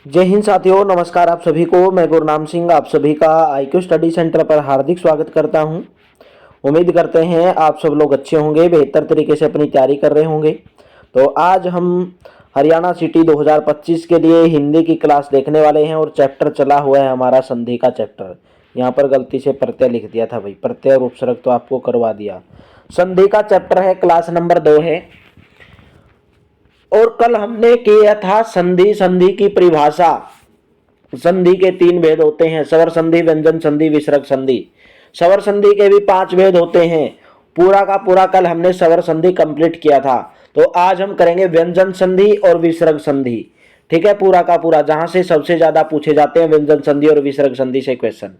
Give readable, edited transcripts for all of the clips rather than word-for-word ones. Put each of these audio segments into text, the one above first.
जय हिंद साथियों, नमस्कार आप सभी को। मैं गुरनाम सिंह आप सभी का IQ स्टडी सेंटर पर हार्दिक स्वागत करता हूं। उम्मीद करते हैं आप सब लोग अच्छे होंगे, बेहतर तरीके से अपनी तैयारी कर रहे होंगे। तो आज हम हरियाणा सिटी 2025 के लिए हिंदी की क्लास देखने वाले हैं और चैप्टर चला हुआ है हमारा संधि का चैप्टर। यहाँ पर गलती से प्रत्यय लिख दिया था भाई, प्रत्यय और उपसर्ग तो आपको करवा दिया। संधि का चैप्टर है, क्लास नंबर 2 है। और कल हमने किया था संधि, संधि की परिभाषा। संधि के 3 भेद होते हैं, स्वर संधि, व्यंजन संधि, विसर्ग संधि। स्वर संधि के भी 5 भेद होते हैं। पूरा का पूरा कल हमने स्वर संधि कंप्लीट किया था। तो आज हम करेंगे व्यंजन संधि और विसर्ग संधि। ठीक है, पूरा का पूरा, जहां से सबसे ज्यादा पूछे जाते हैं व्यंजन संधि और विसर्ग संधि से क्वेश्चन।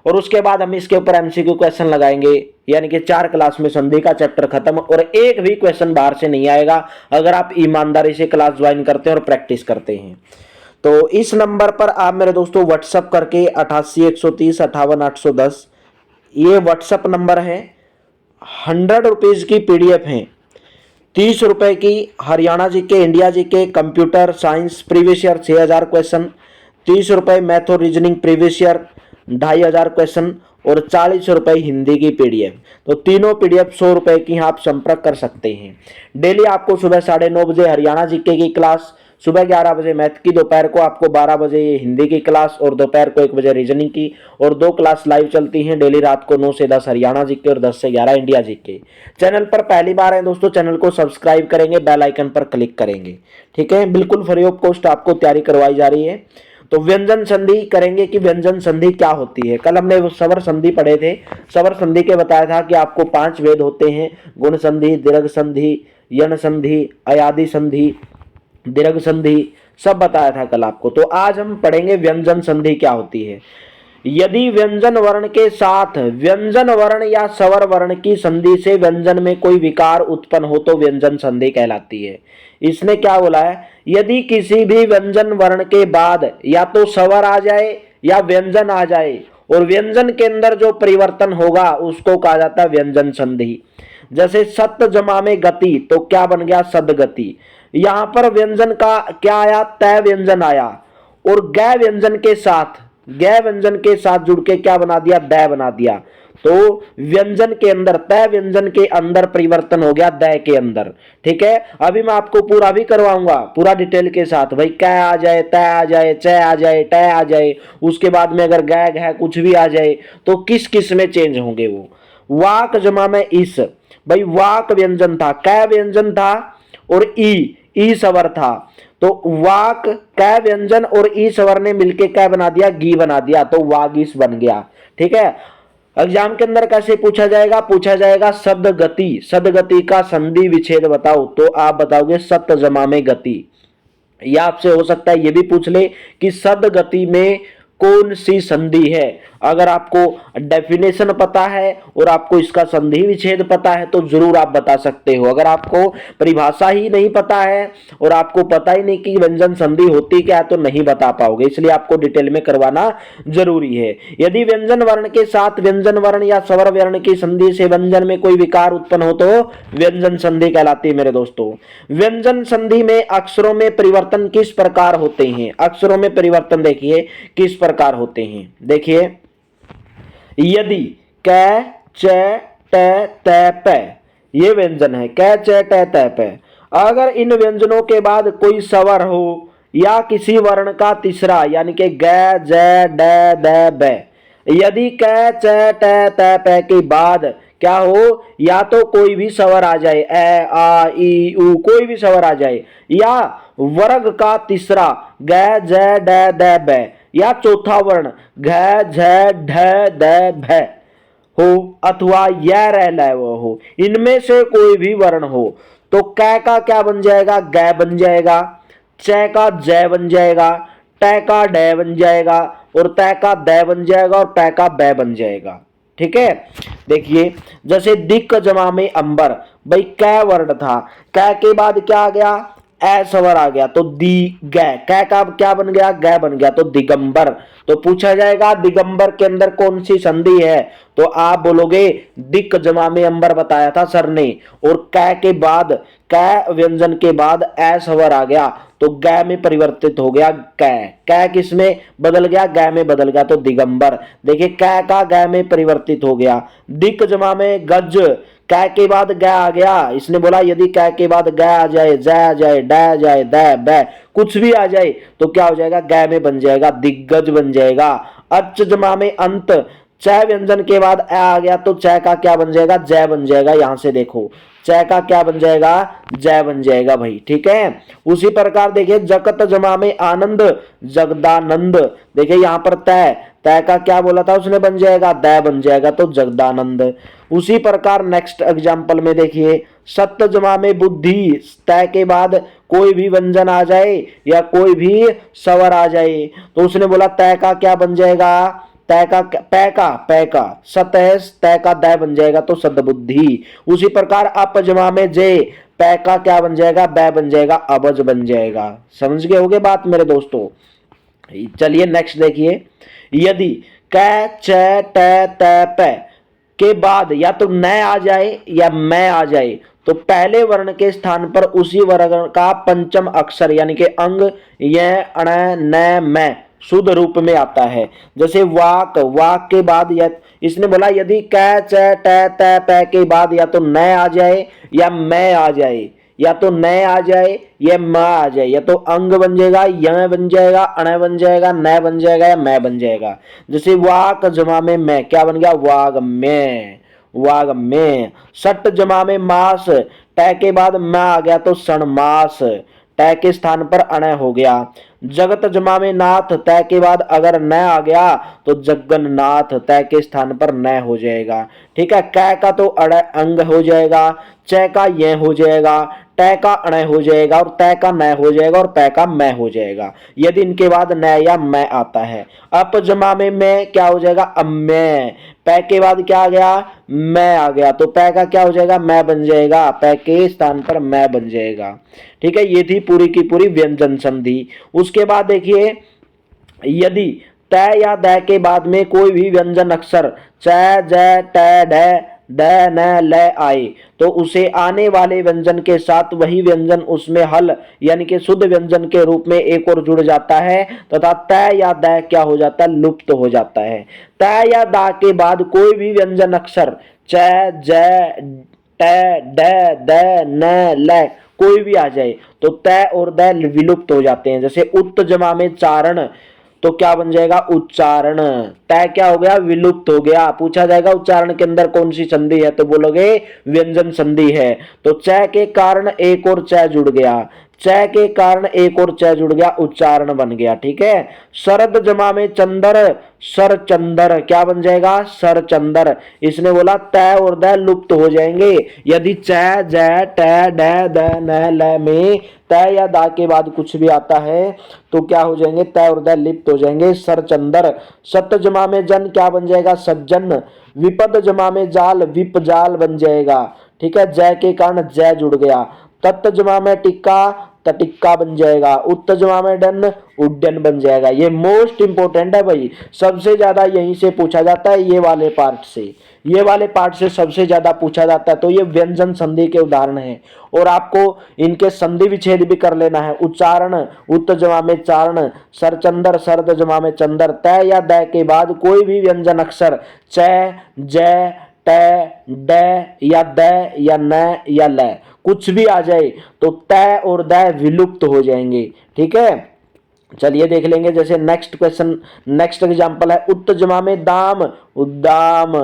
और उसके बाद हम इसके ऊपर MCQ क्वेश्चन लगाएंगे, यानी कि 4 क्लास में संधि का चैप्टर खत्म और एक भी क्वेश्चन बाहर से नहीं आएगा अगर आप ईमानदारी से क्लास ज्वाइन करते हैं और प्रैक्टिस करते हैं। तो इस नंबर पर आप मेरे दोस्तों व्हाट्सअप करके 88 130 58 810, ये व्हाट्सअप नंबर है। 100 रुपीज की PDF है, 30 रुपए की Haryana GK, India GK, computer science previous year 6000 question, 30 रुपए मैथ और रीजनिंग प्रीवियस ईयर 2500 क्वेश्चन और 40 रुपए हिंदी की PDF। तो तीनों PDF 100 रुपए की आप संपर्क कर सकते हैं। डेली आपको सुबह 9:30 बजे हरियाणा जीके की क्लास, सुबह 11 बजे मैथ की, दोपहर को आपको 12 बजे ये हिंदी की क्लास और दोपहर को 1 बजे रीजनिंग की, और 2 क्लास लाइव चलती हैं डेली रात को 9 से 10 हरियाणा जीके और 10 से 11 इंडिया जीके। चैनल पर पहली बार है दोस्तों, चैनल को सब्सक्राइब करेंगे, बेल आइकन पर क्लिक करेंगे। ठीक है, बिल्कुल फ्री ऑफ कॉस्ट आपको तैयारी करवाई जा रही है। तो व्यंजन संधि करेंगे कि व्यंजन संधि क्या होती है। कल हमने स्वर संधि पढ़े थे। स्वर संधि के बताया था कि आपको 5 भेद होते हैं, गुण संधि, दीर्घ संधि, यण संधि, अयादि संधि, दीर्घ संधि, सब बताया था कल आपको। तो आज हम पढ़ेंगे व्यंजन संधि क्या होती है। यदि व्यंजन वर्ण के साथ व्यंजन वर्ण या स्वर वर्ण की संधि से व्यंजन में कोई विकार उत्पन्न हो तो व्यंजन संधि कहलाती है। इसने क्या बोला है, यदि किसी भी व्यंजन वर्ण के बाद या तो स्वर आ जाए या व्यंजन आ जाए और व्यंजन के अंदर जो परिवर्तन होगा उसको कहा जाता है व्यंजन संधि। जैसे सत जमा में गति, तो क्या बन गया, सदगति। यहां पर व्यंजन का क्या आया, तय व्यंजन आया, और गै व्यंजन के साथ, गै व्यंजन के साथ जुड़ के क्या बना दिया, दै बना दिया। तो व्यंजन के अंदर, तय व्यंजन के अंदर परिवर्तन हो गया दै के अंदर। ठीक है, अभी मैं आपको पूरा भी करवाऊंगा, पूरा डिटेल के साथ। भाई कै आ जाए, तय आ जाए, चय आ जाए, टय आ जाए, उसके बाद में अगर गै है कुछ भी आ जाए तो किस किस में चेंज होंगे वो। वाक जमा में इस, भाई वाक व्यंजन था, कै व्यंजन था और ई स्वर था। तो वाक, कै व्यंजन और ई स्वर ने मिलके क्या बना दिया, गी बना दिया, तो वागीस बन गया। ठीक है, एग्जाम के अंदर कैसे पूछा जाएगा, पूछा जाएगा सदगति, सदगति का संधि विच्छेद बताओ, तो आप बताओगे सत जमा में गति। या आपसे हो सकता है ये भी पूछ ले कि सदगति में कौन सी संधि है। अगर आपको डेफिनेशन पता है और आपको इसका संधि विच्छेद पता है तो जरूर आप बता सकते हो। अगर आपको परिभाषा ही नहीं पता है और आपको पता ही नहीं कि व्यंजन संधि होती क्या है तो नहीं बता पाओगे, इसलिए आपको डिटेल में करवाना जरूरी है। यदि व्यंजन वर्ण के साथ व्यंजन वर्ण या स्वर वर्ण की संधि से व्यंजन में कोई विकार उत्पन्न हो तो व्यंजन संधि कहलाती है मेरे दोस्तों। व्यंजन संधि में अक्षरों में परिवर्तन किस प्रकार होते हैं, अक्षरों में परिवर्तन देखिए किस प्रकार होते हैं। देखिए, यदि कै, च, ट, त, प, ये व्यंजन है, कै, च, ट, त, प। अगर इन व्यंजनों के बाद कोई स्वर हो या किसी वर्ण का तीसरा, यानी कि ग, ज, ड, द, ब, यदि कै, च, ट, त, प के बाद क्या हो, या तो कोई भी स्वर आ जाए, ए, आ, ई, उ, कोई भी स्वर आ जाए, या वर्ग का तीसरा ग, ज, ड, द, ब, या चौथा वर्ण घ, झ, ढ, द, भ हो अथवा यह रह ल हो, इनमें से कोई भी वर्ण हो तो कै का क्या बन जाएगा, ग बन जाएगा, च का ज बन जाएगा, ट का ड बन जाएगा और त का द बन जाएगा और प का ब बन जाएगा। ठीक है, देखिए जैसे दिक्क जमा में अंबर, भाई कै वर्ण था, कै के बाद क्या आ गया, ए सवर आ गया तो दी गै, कै का क्या बन गया, गै बन गया तो दिगंबर। तो पूछा जाएगा दिगंबर के अंदर कौन सी संधि है, तो आप बोलोगे दिक जमा में अंबर बताया था सर ने, और कै के बाद, कै व्यंजन के बाद ए सवर आ गया तो गै में परिवर्तित हो गया कै, कै किस में बदल गया, गै में बदल गया तो दिगंबर। देखिए कै का गै में परिवर्तित हो गया। दिक जमा में गज, कै के बाद गै आ गया, इसने बोला यदि कै के बाद गै आ जाए, जै आ जाए, डै आ जाए, दै बै कुछ भी आ जाए तो क्या हो जाएगा, गै में बन जाएगा, दिग्गज बन जाएगा। अच जमा में अंत, चय व्यंजन के बाद ए आ गया तो चय का क्या बन जाएगा, जय बन जाएगा। यहां से देखो चय का क्या बन जाएगा, जय बन जाएगा भाई, ठीक है। उसी प्रकार देखिए जगत जमा में आनंद, जगदानंद, देखिए यहां पर तय, तय का क्या बोला था उसने, बन जाएगा दय बन जाएगा तो जगदानंद। उसी प्रकार नेक्स्ट एग्जांपल में देखिए सत्य जमा में बुद्धि, तय के बाद कोई भी व्यंजन आ जाए या कोई भी स्वर आ जाए तो उसने बोला तय का क्या बन जाएगा, तय का पै का सतह, तय का दय बन जाएगा तो सदबुद्धि। उसी प्रकार अप जमा में जे, पै का क्या बन जाएगा, बै बन जाएगा, अबज बन जाएगा। समझ गए होगे बात मेरे दोस्तों। चलिए नेक्स्ट देखिए, यदि कै च ट त प के बाद या तो न आ जाए या मैं आ जाए तो पहले वर्ण के स्थान पर उसी वर्ण का पंचम अक्षर यानी कि अंग य अण न मैं शुद्ध रूप में आता है। जैसे वाक, वाक के बाद या, इसने बोला यदि कै च ट त प के बाद या तो न आ जाए या मैं आ जाए, या तो न आ जाए या म आ जाए, या तो अंग बन जाएगा, य बन जाएगा, अण बन जाएगा, न बन जाएगा या मैं बन जाएगा। जैसे वाक जमा में मैं क्या बन गया, वाग में, वाग में। सट जमा में मास, ट के बाद म आ गया तो सण मास, ट के स्थान पर अण हो गया। जगत जमा में नाथ, तय के बाद अगर न आ गया तो जगन्नाथ, तय के स्थान पर न हो जाएगा, ठीक है। कै का तो अड़ अंग हो जाएगा, च का ये हो जाएगा, ट का अण हो जाएगा और तय का न हो जाएगा और पै का मैं हो जाएगा यदि इनके बाद न या मैं आता है। अप जमा में मैं क्या हो जाएगा, अम्य, पै के बाद क्या आ गया, मैं आ गया तो पै का क्या हो जाएगा, मैं बन जाएगा, पै के स्थान पर मैं बन जाएगा, ठीक है। ये थी पूरी की पूरी व्यंजन संधि। उसके बाद देखिए यदि तय या द के बाद में कोई भी व्यंजन अक्षर च ज ट ढ द न ल आए तो उसे आने वाले व्यंजन के साथ वही व्यंजन उसमें हल यानी कि शुद्ध व्यंजन के रूप में एक और जुड़ जाता है तथा तय या द क्या हो जाता है, लुप्त हो जाता है। तय या द के बाद कोई भी व्यंजन अक्षर च ज ट ड द न ल कोई भी आ जाए तो तय और द विलुप्त हो जाते हैं। जैसे उत जमा में चारण तो क्या बन जाएगा, उच्चारण, तय क्या हो गया, विलुप्त हो गया। पूछा जाएगा उच्चारण के अंदर कौन सी संधि है तो बोलोगे व्यंजन संधि है। तो च के कारण एक और च जुड़ गया, च के कारण एक और च जुड़ गया, उच्चारण बन गया, ठीक है। शरद जमा में चंदर, सर चंदर क्या बन जाएगा, सर चंदर। इसने बोला तय और द लुप्त हो जाएंगे यदि च ज ट ड द न ल में तय या दा के बाद कुछ भी आता है तो क्या हो जाएंगे, तय और द लिप्त हो जाएंगे, सरचंदर। सत जमा में जन क्या बन जाएगा, सज्जन। विपद जमा में जाल, विप जाल बन जाएगा, ठीक है। जय के कारण जय जुड़ गया। तत्त जमा में टिक्का, तटिक्का बन जाएगा। उत्त जमा में डन, उड्डन बन जाएगा। ये मोस्ट इंपोर्टेंट है भाई, सबसे ज्यादा यहीं से पूछा जाता है, ये वाले पार्ट से, ये वाले पार्ट से सबसे ज्यादा पूछा जाता है। तो ये व्यंजन संधि के उदाहरण हैं और आपको इनके संधि विच्छेद भी कर लेना है। उच्चारण, उत्त जमा में चारण, सरचंदर, सर्द जमा में चंदर। तय या द के बाद कोई भी व्यंजन अक्षर च ज ट ड या द या न या ल कुछ भी आ जाए तो तय और द विलुप्त हो जाएंगे, ठीक है। चलिए देख लेंगे जैसे नेक्स्ट क्वेश्चन, नेक्स्ट एग्जांपल है उत्त जमा में दाम, उद्दाम।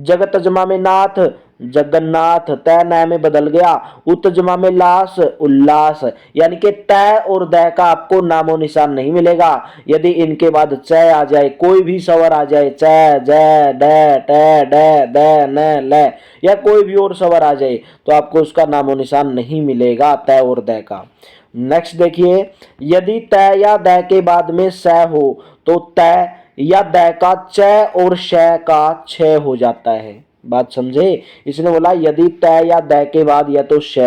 जगत जमा में नाथ, जगन्नाथ, तय न में बदल गया। उत्त जमा में लाश, उल्लास। यानी कि तय और द का आपको नामो निशान नहीं मिलेगा यदि इनके बाद च आ जाए, कोई भी स्वर आ जाए, च ज ड ट ड द न ल या कोई भी और स्वर आ जाए तो आपको उसका नामो निशान नहीं मिलेगा तय और द का। नेक्स्ट देखिए यदि तय या द के बाद में स हो तो तय या द का च और श का छ हो जाता है। बात समझे, इसने बोला यदि तय या द के बाद या तो श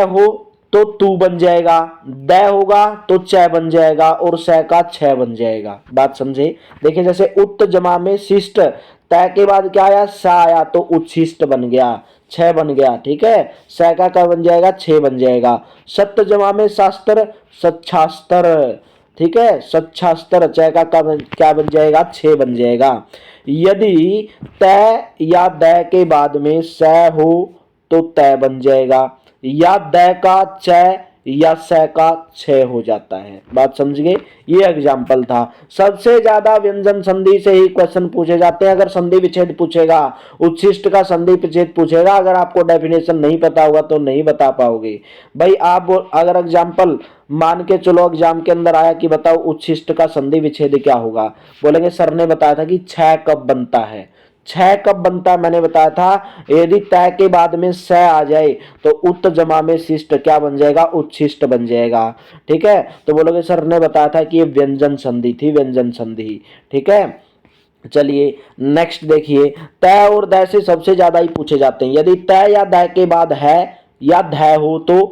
हो तो तू बन जाएगा, द होगा तो च बन जाएगा और स का छ बन जाएगा। बात समझे। देखिए जैसे उत जमा में शिष्ट, तय के बाद क्या आया, स आया तो उच्छिष्ट बन गया, छ बन गया। ठीक है, स का क्या बन जाएगा, छे बन जाएगा। सत्य जमा में शास्त्र, सच्छास्त्र। ठीक है, सच्छास्त्र, च का क्या बन जाएगा, छे बन जाएगा। यदि तय या द के बाद में स हो तो तय बन जाएगा, या द का च या स का छ हो जाता है। बात समझ गए। ये एग्जाम्पल था। सबसे ज्यादा व्यंजन संधि से ही क्वेश्चन पूछे जाते हैं। अगर संधि विच्छेद पूछेगा, उच्छिष्ट का संधि विच्छेद पूछेगा, अगर आपको डेफिनेशन नहीं पता होगा तो नहीं बता पाओगे भाई। आप अगर एग्जाम्पल मान के चलो एग्जाम के अंदर आया कि बताओ उच्छिष्ट का संधि विच्छेद क्या होगा, बोलेंगे सर ने बताया था कि छ कब बनता है। छ कब बनता है मैंने बताया था, यदि तय के बाद में स आ जाए तो उत जमा में शिष्ट क्या बन जाएगा, उच्छिष्ट बन जाएगा। ठीक है, तो बोलोगे सर ने बताया था कि ये व्यंजन संधि थी, व्यंजन संधि। ठीक है, चलिए नेक्स्ट देखिए। तय और द से सबसे ज्यादा ही पूछे जाते हैं। यदि तय या द के बाद है या ध हो तो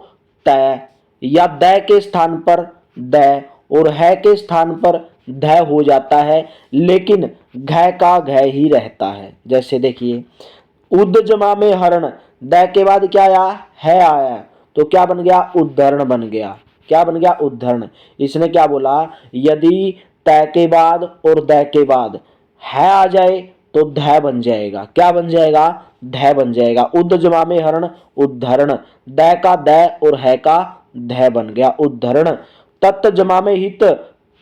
तय, या द के स्थान पर द और है के स्थान पर ध हो जाता है, लेकिन घ का घ ही रहता है। जैसे देखिए उद जमा में हरण, द के बाद क्या आया, है आया, तो क्या बन गया, उद्धरण बन गया। क्या बन गया, उद्धरण। इसने क्या बोला, यदि तय के बाद और द के बाद है आ जाए तो ध बन जाएगा। क्या बन जाएगा, ध बन जाएगा। उद जमा में हरण, उद्धरण, द का द और है का ध बन गया, उद्धरण। तत् जमा में हित,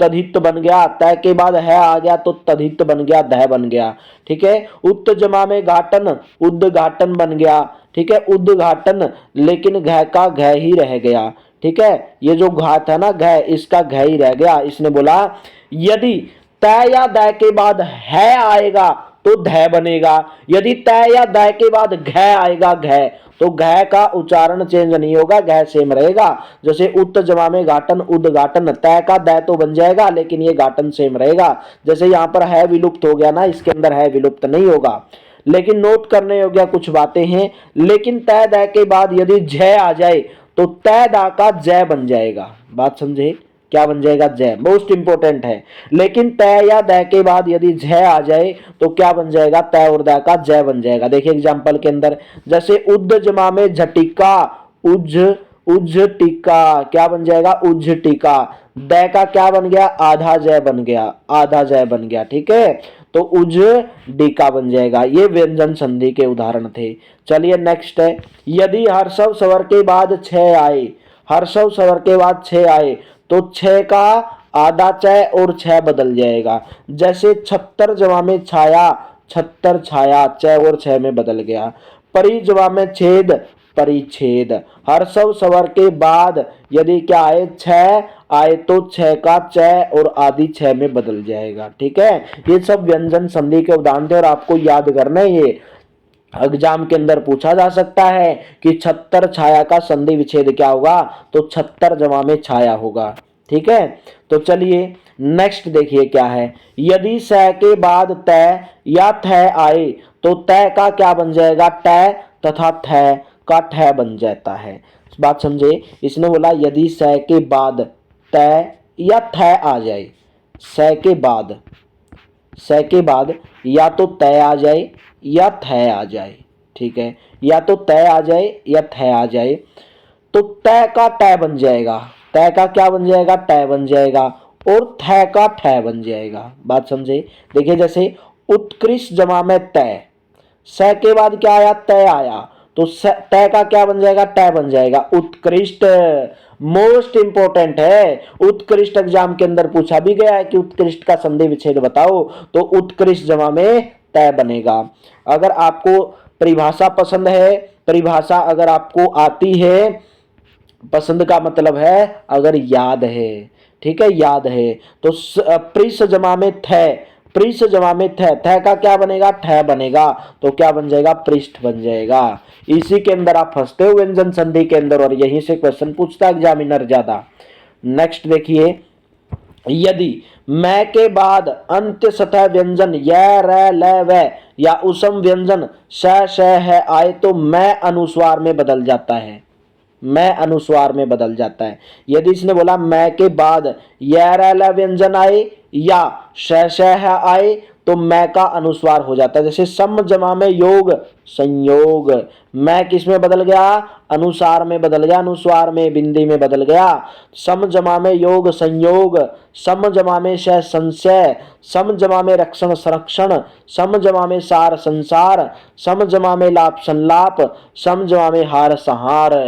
तद्धित बन गया। तय के बाद है आ गया तो तद्धित बन गया, ध बन गया। ठीक है, उत जमा में घाटन, उद्घाटन बन गया। ठीक है, उद्घाटन, लेकिन घ का घ ही रह गया। ठीक है, ये जो घात है ना घ, इसका घ ही रह गया। इसने बोला यदि तय या द के बाद है आएगा तो ध बनेगा, यदि तय या द के बाद घ आएगा घ, तो घ का उच्चारण चेंज नहीं होगा, घ सेम रहेगा। जैसे उत जमा में घाटन, उद्घाटन, तय का द तो बन जाएगा लेकिन ये घाटन सेम रहेगा। जैसे यहाँ पर है विलुप्त हो गया ना, इसके अंदर है विलुप्त नहीं होगा। लेकिन नोट करने योग्य कुछ बातें हैं। लेकिन तय द के बाद यदि ज आ जाए तो तय दा का ज बन जाएगा। बात समझे, क्या बन जाएगा, ज। मोस्ट इंपोर्टेंट है। लेकिन तय या द के बाद यदि ज आ जाए तो क्या बन जाएगा, तय और द का ज बन जाएगा। देखिए एग्जांपल के अंदर, जैसे उद जमा में झटिका, उज, उज टीका, क्या बन जाएगा, उज टीका। द का क्या बन गया, आधा ज बन गया, आधा ज बन गया। ठीक है, तो उज डीका बन जाएगा। ये व्यंजन संधि के उदाहरण थे। चलिए नेक्स्ट है, यदि हर्षव स्वर के बाद छ आए, हर्षव स्वर के बाद छ आए तो छ का आधा च और छ बदल जाएगा। जैसे छत्तर जमा में छाया, छत्तर छाया, च और छ में बदल गया। परि जमा में छेद, परिच्छेद। हर्षव स्वर के बाद यदि क्या आए, छ आए तो छ का च और आदि छ में बदल जाएगा। ठीक है, ये सब व्यंजन संधि के उदाहरण थे और आपको याद करना है। ये एग्जाम के अंदर पूछा जा सकता है कि छत्तर छाया का संधि विच्छेद क्या होगा, तो छत्तर जमा में छाया होगा। ठीक है, तो चलिए नेक्स्ट देखिए क्या है। यदि स के बाद तय या थ आए तो तय का क्या बन जाएगा, ट, तथा थ का ठ बन जाता है। बात समझे। इसने बोला यदि स के बाद तय या थ आ जाए, स के बाद, स के बाद या तो तय आ जाए या थ आ जाए। ठीक है, या तो तय आ जाए या थ आ जाए, तो तय का ट बन जाएगा, तय का क्या बन जाएगा, ट बन जाएगा, और थ का ठ बन जाएगा। बात समझे। देखिए जैसे उत्कृष्ट जमा में तय, स के बाद क्या आया, तय आया, तो तय का क्या बन जाएगा, ट बन जाएगा, उत्कृष्ट। मोस्ट इंपोर्टेंट है, उत्कृष्ट एग्जाम के अंदर पूछा भी गया है कि उत्कृष्ट का संधि विच्छेद बताओ, तो उत्कृष्ट जमा में तय बनेगा। अगर आपको परिभाषा पसंद है, परिभाषा अगर आपको आती है, पसंद का मतलब है अगर याद है। ठीक है, याद है, तो प्रिस जमा में थ, पृष्ठ जमा में थ, थ का क्या बनेगा, ठ बनेगा, तो क्या बन जाएगा, पृष्ठ बन जाएगा। इसी के अंदर आप फंसते हो व्यंजन संधि के अंदर, और यहीं से क्वेश्चन पूछता है एग्जामिनर ज्यादा। नेक्स्ट देखिए, यदि मैं के बाद अंत्य सतह व्यंजन य, र, ल, व या उसम व्यंजन श, श है आए तो मैं अनुस्वार में बदल जाता है। मैं अनुस्वार में बदल जाता है। यदि इसने बोला मैं के बाद य र ल व्यंजन आए या श श ह आए तो मैं का अनुस्वार हो जाता है। जैसे सम जमा में योग संयोग, मैं किस में बदल गया, अनुसार में बदल गया, अनुस्वार में बिंदी में बदल गया। सम जमा में योग संयोग, सम जमा में शय संशय, सम जमा में रक्षण संरक्षण, सम जमा में सार संसार, सम जमा में लाप संलाप, सम जमा में हार संहार।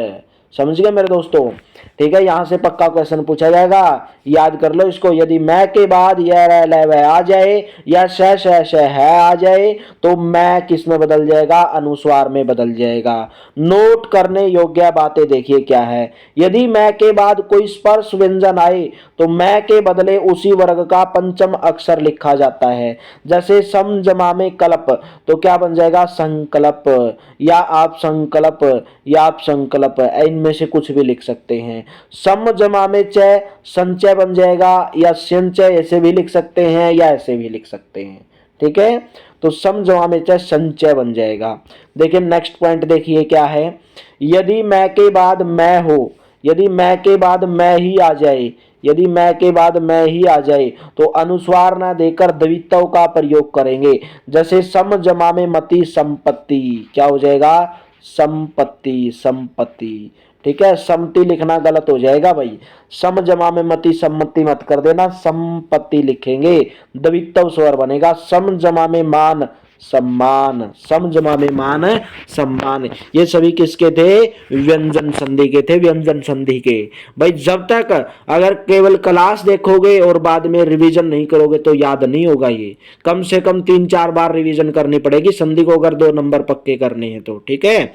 समझ गए मेरे दोस्तों? ठीक है, यहां से पक्का क्वेश्चन पूछा जाएगा, याद कर लो इसको। यदि मैं के बाद यह रह ल वह आ जाए या श श है आ जाए तो मैं किस में बदल जाएगा, अनुस्वार में बदल जाएगा। नोट करने योग्य बातें देखिए क्या है। यदि मैं के बाद कोई स्पर्श व्यंजन आए तो मैं के बदले उसी वर्ग का पंचम अक्षर लिखा जाता है। जैसे सम जमा में कल्प तो क्या बन जाएगा, संकल्प या आप संकल्प या आप संकल्प, इनमें से कुछ भी लिख सकते हैं। सम जमा में चय संचय बन जाएगा या संचय, ऐसे भी लिख सकते हैं या ऐसे भी लिख सकते हैं। ठीक है, तो सम जमा में चय संचय बन जाएगा। देखिए नेक्स्ट पॉइंट देखिए क्या है। यदि मैं के बाद मैं हो, यदि मैं के बाद मैं ही आ जाए, यदि मैं के बाद मैं ही आ जाए तो अनुस्वार ना देकर द्वित्व का प्रयोग करेंगे। जैसे सम जमा में मति संपत्ति, क्या हो जाएगा, संपत्ति संपत्ति। ठीक है, सम्मति लिखना गलत हो जाएगा भाई, सम जमा में मति सम्मति मत कर देना, संपत्ति लिखेंगे, द्वित्व स्वर बनेगा। सम जमा में मान सम्मान, सम जमा में मान सम्मान। ये सभी किसके थे, व्यंजन संधि के थे, व्यंजन संधि के। भाई जब तक अगर केवल क्लास देखोगे और बाद में रिवीजन नहीं करोगे तो याद नहीं होगा। ये कम से कम 3-4 बार रिवीजन करनी पड़ेगी संधि को, अगर 2 नंबर पक्के करने हैं तो। ठीक है,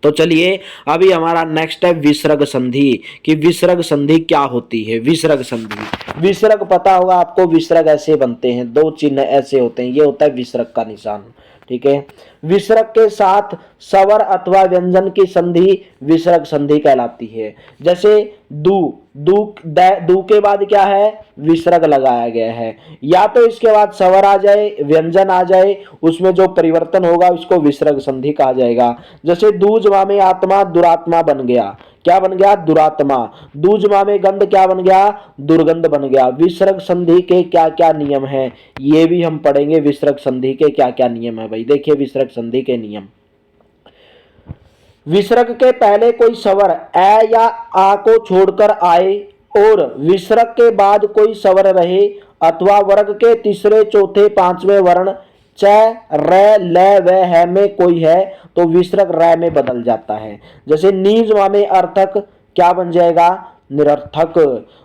तो चलिए अभी हमारा नेक्स्ट है विसर्ग संधि, कि विसर्ग संधि क्या होती है। विसर्ग संधि, विसर्ग पता होगा आपको, विसर्ग ऐसे बनते हैं, 2 चिन्ह ऐसे होते हैं, ये होता है विसर्ग का निशान। ठीक है, विसर्ग के साथ स्वर अथवा व्यंजन की संधि विसर्ग संधि कहलाती है। जैसे दू, दू के बाद क्या है, विसर्ग लगाया गया है, या तो इसके बाद स्वर आ जाए, व्यंजन आ जाए, उसमें जो परिवर्तन होगा उसको विसर्ग संधि कहा जाएगा। जैसे दूजमा में आत्मा दुरात्मा बन गया, क्या बन गया, दुरात्मा। दूजमा में गंध क्या बन गया, दुर्गंध बन गया। विसर्ग संधि के क्या क्या नियम हैं ये भी हम पढ़ेंगे, विसर्ग संधि के क्या क्या नियम है भाई। देखिए विसर्ग संधि के नियम, विसर्ग के पहले कोई स्वर ए या आ को छोड़कर आए और विसर्ग के बाद कोई स्वर रहे अथवा वर्ग के तीसरे चौथे पांचवें वर्ण च र ल व है में कोई है तो विसर्ग र में बदल जाता है। जैसे नीजमा में अर्थक क्या बन जाएगा, निरर्थक।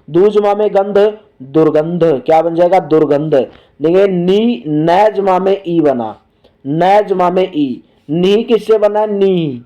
दूजमा में गंध दुर्गंध, क्या बन जाएगा, दुर्गंध। देखिए नी नैजमा में ई बना, नैजमा में ई, नी किससे बना, नी,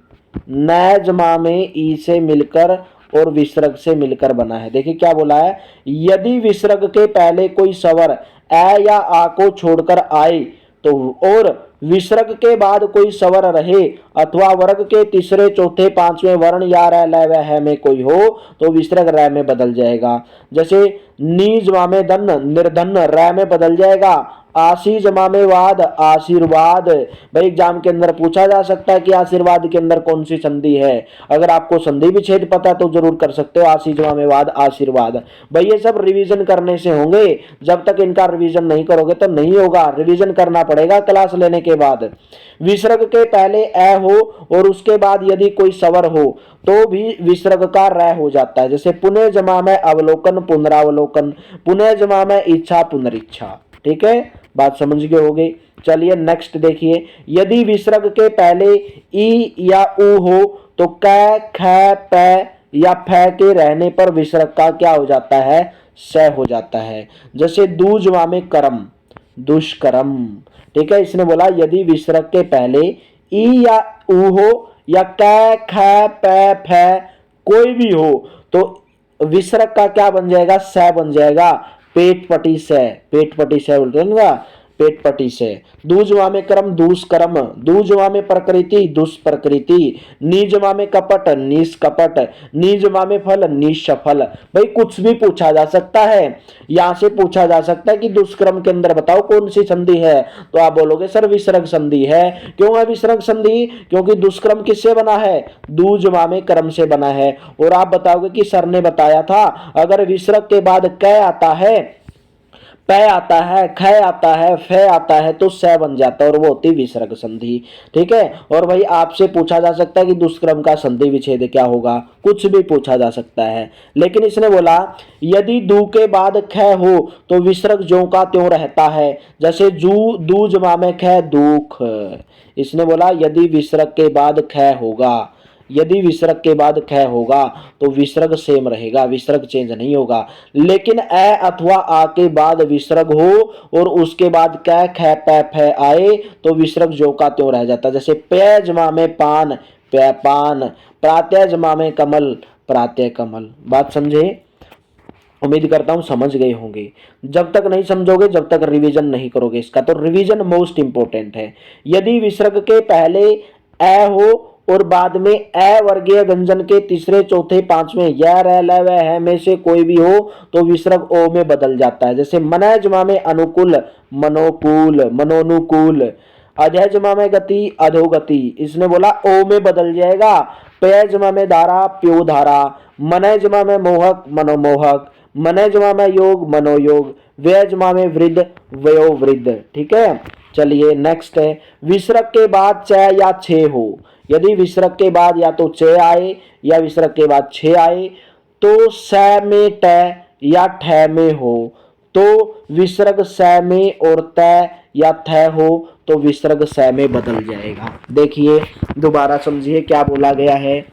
नैजमा में ई से मिलकर और विसर्ग से मिलकर बना है। देखिए क्या बोला है, यदि विसर्ग के पहले कोई स्वर ए या आ को छोड़कर आए तो और विसर्ग के बाद कोई स्वर रहे अथवा वर्ग के तीसरे चौथे पांचवें वर्ण या र ल व है में कोई हो तो विसर्ग र में बदल जाएगा। जैसे नी जमा में धन निर्धन र में बदल जाएगा। आशी जमा में वाद आशीर्वाद, भाई एग्जाम के अंदर पूछा जा सकता है कि आशीर्वाद के अंदर कौन सी संधि है। अगर आपको संधि विच्छेद पता है तो जरूर कर सकते हो। आशी जमा में वाद आशीर्वाद, भाई ये सब रिवीजन करने से होंगे, जब तक इनका रिवीजन नहीं करोगे तो नहीं होगा, रिवीजन करना पड़ेगा क्लास लेने के बाद। विसर्ग के पहले ए हो और उसके बाद यदि कोई स्वर हो तो भी विसर्ग का र हो जाता है। जैसे पुनः जमा में अवलोकन पुनरावलोकन, पुनः जमा में इच्छा पुनरीच्छा। ठीक है, बात समझ गए होगे। चलिए नेक्स्ट देखिए, यदि विसर्ग के पहले ई या उ हो तो क ख प या फ के रहने पर विसर्ग का क्या हो जाता है, स हो जाता है। जैसे दूजमा में कर्म दुष्कर्म। ठीक है, इसने बोला यदि विसर्ग के पहले ई या उ हो या क ख प फ कोई भी हो तो विसर्ग का क्या बन जाएगा, स बन जाएगा। पेट पटी से, पेट पटी से बोलते हैं ना, पेटपटी से। दूजवा में कर्म दुष्कर्म, दूजवा में प्रकृति दुष्प्रकृति, नीजवा में कपट निष्कपट, नीजवा में फल निष्फल। भाई कुछ भी पूछा जा सकता है। यहां से पूछा जा सकता है कि दुष्कर्म के अंदर बताओ कौन सी संधि है, तो आप बोलोगे सर विसर्ग संधि है। क्यों है विसर्ग संधि? क्योंकि दुष्कर्म किससे बना है? दूजवा में कर्म से बना है। और आप बताओगे कि सर ने बताया था अगर विसर्ग के बाद क आता है, प आता है, ख आता है, फ आता है तो स बन जाता है और वो होती विसर्ग संधि। ठीक है। और भाई आपसे पूछा जा सकता है कि दुष्कर्म का संधि विच्छेद क्या होगा, कुछ भी पूछा जा सकता है। लेकिन इसने बोला यदि दू के बाद ख हो तो विसर्ग ज्यों का त्यों रहता है। जैसे जू दू जमा में ख दुख। इसने बोला यदि विसर्ग के बाद ख होगा, यदि विसर्ग के बाद ख होगा तो विसर्ग सेम रहेगा, विसर्ग चेंज नहीं होगा। लेकिन ए अथवा आ के बाद विसर्ग हो और उसके बाद क ख प फ आए तो विसर्ग जो का त्यों रह जाता है। जैसे पे जमा में पान पे पान, प्रातः जमा में कमल प्रातः कमल। बात समझे? उम्मीद करता हूं समझ गए होंगे। जब तक नहीं समझोगे, जब तक रिवीजन नहीं करोगे इसका, तो रिवीजन मोस्ट इंपोर्टेंट है। यदि विसर्ग के पहले ए हो और बाद में ए वर्गीय व्यंजन के तीसरे चौथे पांचवें य र ल व है में से कोई भी हो तो विसर्ग ओ में बदल जाता है। जैसे मन जमा में अनुकूल मनोकूल मनोनुकूल, अधय जमा में गति अधोगति, इसने बोला ओ में बदल जाएगा। पेय जमा में धारा प्यो धारा, मन जमा में मोहक मनोमोहक, मन जमा में योग मनोयोग, व्यय जमा में वृद्ध वयो वृद्ध। ठीक है। चलिए नेक्स्ट है विसर्ग के बाद च या छे हो। यदि विसर्ग के बाद या तो च आए या विसर्ग के बाद छे आए तो स में ट या ठ में हो तो विसर्ग स में और त या थ हो तो विसर्ग स में बदल जाएगा। देखिए दोबारा समझिए क्या बोला गया है।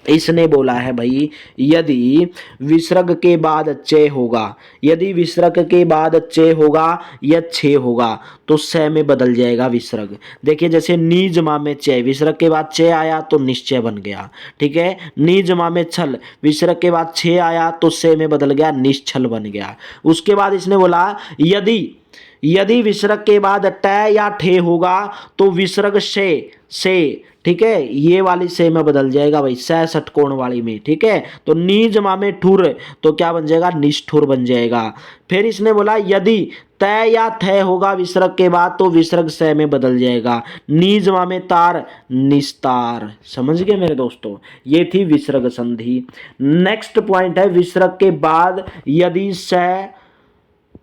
इसने बोला है भाई यदि विसर्ग के बाद चे होगा, यदि विसर्ग के बाद चे होगा या छे होगा तो स में बदल जाएगा विसर्ग। देखिए जैसे नी जमा में चे, विसर्ग के बाद चे आया तो निश्चय बन गया। ठीक है। नी जमा में छल, विसर्ग के बाद छे आया तो से में बदल गया, निश्चल बन गया। उसके बाद इसने बोला यदि विसर्ग के बाद ट या ठे होगा तो विसर्ग से ठीक है ये वाली से में बदल जाएगा भाई, स षटकोण वाली में। ठीक है। तो नी जमा में ठुर तो क्या बन जाएगा? निष्ठुर बन जाएगा। फिर इसने बोला यदि त या थ होगा विसर्ग के बाद तो विसर्ग स में बदल जाएगा। नी जमा में तार निस्तार। समझ गए मेरे दोस्तों? ये थी विसर्ग संधि। नेक्स्ट पॉइंट है विसर्ग के बाद यदि स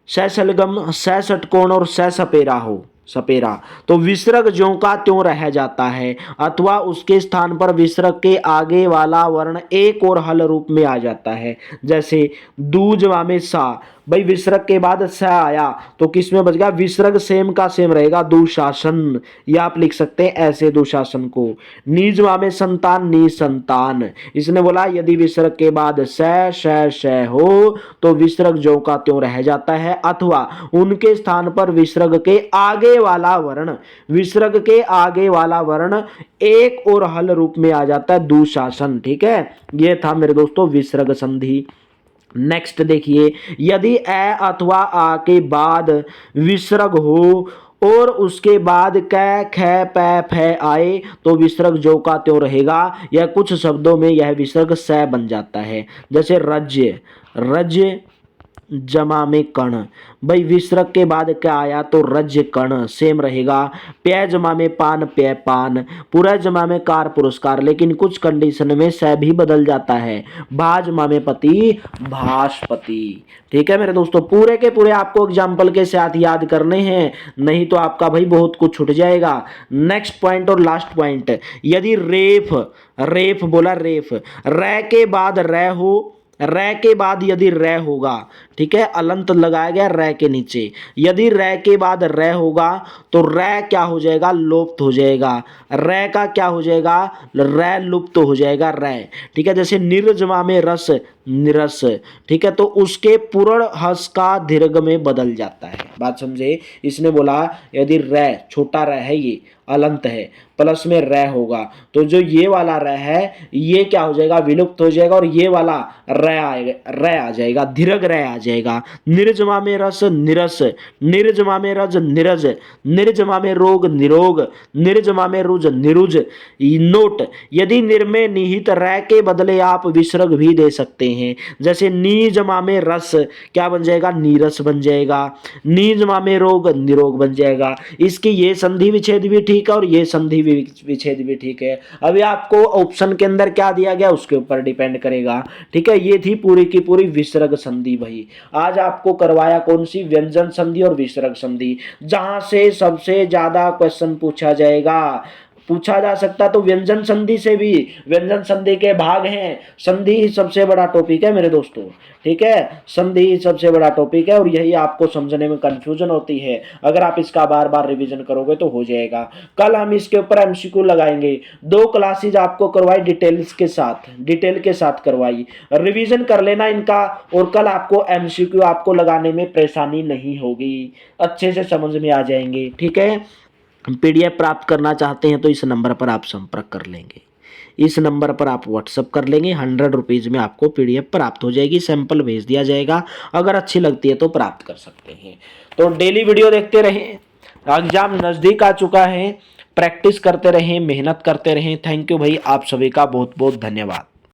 सलगम स षटकोण और स सपेरा हो, सपेरा तो विसर्ग ज्यों का त्यों रह जाता है अथवा उसके स्थान पर विसर्ग के आगे वाला वर्ण एक और हल रूप में आ जाता है। जैसे दूजवा में सा, भाई विसर्ग के बाद स आया तो किस में बच गया? विसर्ग सेम का सेम रहेगा दुशासन, या आप लिख सकते हैं ऐसे दुशासन को। नीजवा में संतान निसंतान, इसने बोला यदि विसर्ग के बाद श हो तो विसर्ग ज्यों का त्यों रह जाता है अथवा उनके स्थान पर विसर्ग के आगे वाला वर्ण, विसर्ग के आगे वाला वर्ण एक और हल रूप में आ जाता है दुशासन। ठीक है। ये था मेरे दोस्तों विसर्ग संधि। नेक्स्ट देखिए यदि ए अथवा आ के बाद विसर्ग हो और उसके बाद क ख प फ आए तो विसर्ग जो का त्यों रहेगा, या कुछ शब्दों में यह विसर्ग स बन जाता है। जैसे राज्य, राज्य जमा में कण, भाई विसर्ग के बाद क्या आया तो रज कण सेम रहेगा। प्य जमा में पान प्य पान, पूरा जमा में कार पुरस्कार, लेकिन कुछ कंडीशन में स भी बदल जाता है। भा जमा में पति भास्पति। ठीक है मेरे दोस्तों, पूरे के पूरे आपको एग्जाम्पल के साथ याद करने हैं, नहीं तो आपका भाई बहुत कुछ छूट जाएगा। नेक्स्ट पॉइंट और लास्ट पॉइंट, यदि रेफ, रेफ बोला रेफ, रै के बाद रै हो, रै के बाद यदि रै होगा, ठीक है अलंत लगाया गया रै के नीचे, यदि रै के बाद रै होगा तो रै क्या हो जाएगा? लुप्त हो जाएगा। रै का क्या हो जाएगा? रै लुप्त हो जाएगा रै। ठीक है। जैसे निर्जमा में रस निरस, ठीक है, तो उसके पूर्ण हस का दीर्घ में बदल जाता है। बात समझे? इसने बोला यदि रै, छोटा रै है, ये अलंत है, प्लस में रै होगा, तो जो ये वाला रै है ये क्या हो जाएगा, विलुप्त हो जाएगा, और ये वाला रै आएगा, रै आ जाएगा, दीर्घ रै आ जाएगा। निर्जमा में रस निरस, निर्जमा में रज निरज, निर्जमा में रोग निरोग, निर्जमा में रुज निरुज। नोट, यदि निर में निहित रै के बदले आप विसर्ग भी दे सकते हैं, जैसे नीजमा में रस क्या बन जाएगा, नीरस बन जाएगा, नीजमा में रोग निरोग बन जाएगा। इसकी ये संधि विच्छेद भी ठीक है और ये संधि विच्छेद भी ठीक है। अभी आपको ऑप्शन के अंदर क्या दिया गया उसके ऊपर डिपेंड करेगा, ठीक है। ये थी पूरी की पूरी विसर्ग संधि। भाई आज आपको करवाया कौन सी, व्यंजन संधि और विसर्ग संधि, जहां से सबसे ज्यादा क्वेश्चन पूछा जा सकता, तो व्यंजन संधि से भी, व्यंजन संधि के भाग हैं, संधि ही सबसे बड़ा टॉपिक है मेरे दोस्तों, ठीक है, संधि ही सबसे बड़ा टॉपिक है, और यही आपको समझने में कंफ्यूजन होती है। अगर आप इसका बार बार रिवीजन करोगे तो हो जाएगा। कल हम इसके ऊपर एमसीक्यू लगाएंगे, 2 क्लासेज आपको करवाई डिटेल्स के साथ, डिटेल के साथ करवाई, रिवीजन कर लेना इनका, और कल आपको एमसीक्यू आपको लगाने में परेशानी नहीं होगी, अच्छे से समझ में आ जाएंगे, ठीक है। पीडीएफ प्राप्त करना चाहते हैं तो इस नंबर पर आप संपर्क कर लेंगे, इस नंबर पर आप व्हाट्सअप कर लेंगे, 100 रुपीज़ में आपको पीडीएफ प्राप्त हो जाएगी, सैंपल भेज दिया जाएगा, अगर अच्छी लगती है तो प्राप्त कर सकते हैं। तो डेली वीडियो देखते रहें, एग्जाम नज़दीक आ चुका है, प्रैक्टिस करते रहें, मेहनत करते रहें। थैंक यू भाई, आप सभी का बहुत बहुत धन्यवाद।